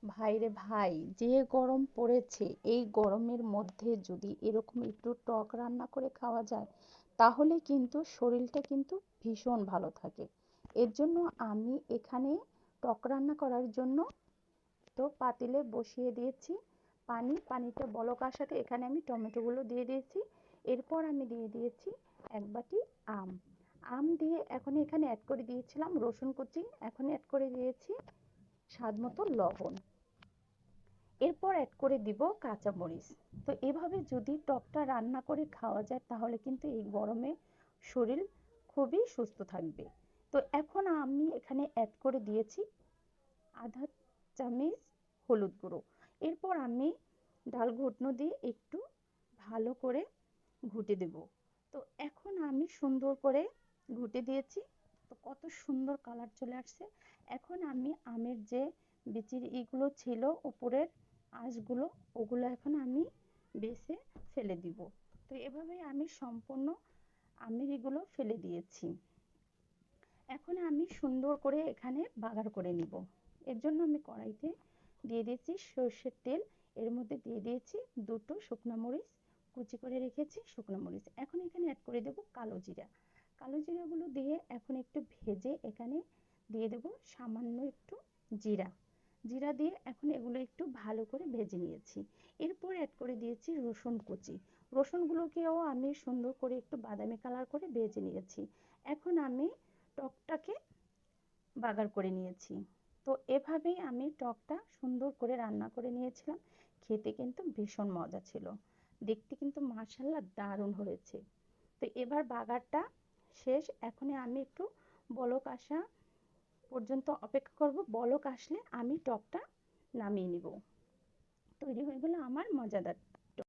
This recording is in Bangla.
ভাইরে ভাই, যে গরম পড়েছে এই গরমের মধ্যে যদি এরকম একটু টক রান্না করে খাওয়া যায় তাহলে কিন্তু শরীরটা কিন্তু ভীষণ ভালো থাকে। এর জন্য আমি এখানে টক রান্না করার জন্য তো পাতিলে বসিয়ে দিয়েছি পানি। পানিটা বলক আসাতে এখানে আমি টমেটোগুলো দিয়ে দিয়েছি। এরপর আমি দিয়ে দিয়েছি এক বাটি আম। আম দিয়ে এখন এখানে অ্যাড করে দিয়েছিলাম রসুন কুচি, এখন অ্যাড করে দিয়েছি স্বাদ মতো লবণ। এরপর অ্যাড করে দিব কাঁচামরিচ। তো এভাবে যদি টকটা রান্না করে খাওয়া যায় তাহলে কিন্তু এই গরমে শরীর খুবই সুস্থ থাকবে। তো এখন আমি এখানে অ্যাড করে দিয়েছি আধা চামচ হলুদ গুঁড়ো। এরপর আমি ডাল ঘুটনো দিয়ে একটু ভালো করে ঘুটে দেব। তো এখন আমি সুন্দর করে ঘুটে দিয়েছি। তো কত সুন্দর কালার চলে আসছে। এখন আমি আমের যে বিচির ইগুলো ছিল উপরের আঁশগুলো, ওগুলো এখন আমি বেছে ফেলে দিব। তো এভাবেই আমি সম্পূর্ণ আমের এগুলো ফেলে দিয়েছি। এখন আমি সুন্দর করে এখানে বাগার করে নিব। এর জন্য আমি কড়াইতে দিয়ে দিয়েছি সর্ষের তেল। এর মধ্যে দিয়ে দিয়েছি দুটো শুকনো মরিচ, কুচি করে রেখেছি শুকনো মরিচ। এখন এখানে অ্যাড করে দেব কালো জিরা। কালো জিরাগুলো দিয়ে এখন একটু ভেজে এখানে দিয়ে দেব সামান্য একটু জিরা। জিরা দিয়ে এখন এগুলো একটু ভালো করে ভেজে নিয়েছি। এরপর অ্যাড করে দিয়েছি রসুন কুচি। রসুনগুলোকেও আমি সুন্দর করে একটু বাদামি কালার করে ভেজে নিয়েছি। এখন আমি টকটাকে বাগার করে নিয়েছি। তো এভাবেই আমি টকটা সুন্দর করে রান্না করে নিয়েছিলাম। খেতে কিন্তু ভীষণ মজা ছিল, দেখতে কিন্তু মাশাআল্লাহ দারুণ হয়েছে। তো এবার বাগারটা শেষ। এখনই আমি একটু বলক আসা পর্যন্ত অপেক্ষা করব। বলক আসলে আমি টকটা নামিয়ে নিব। তৈরি হয়ে গেল আমার মজাদার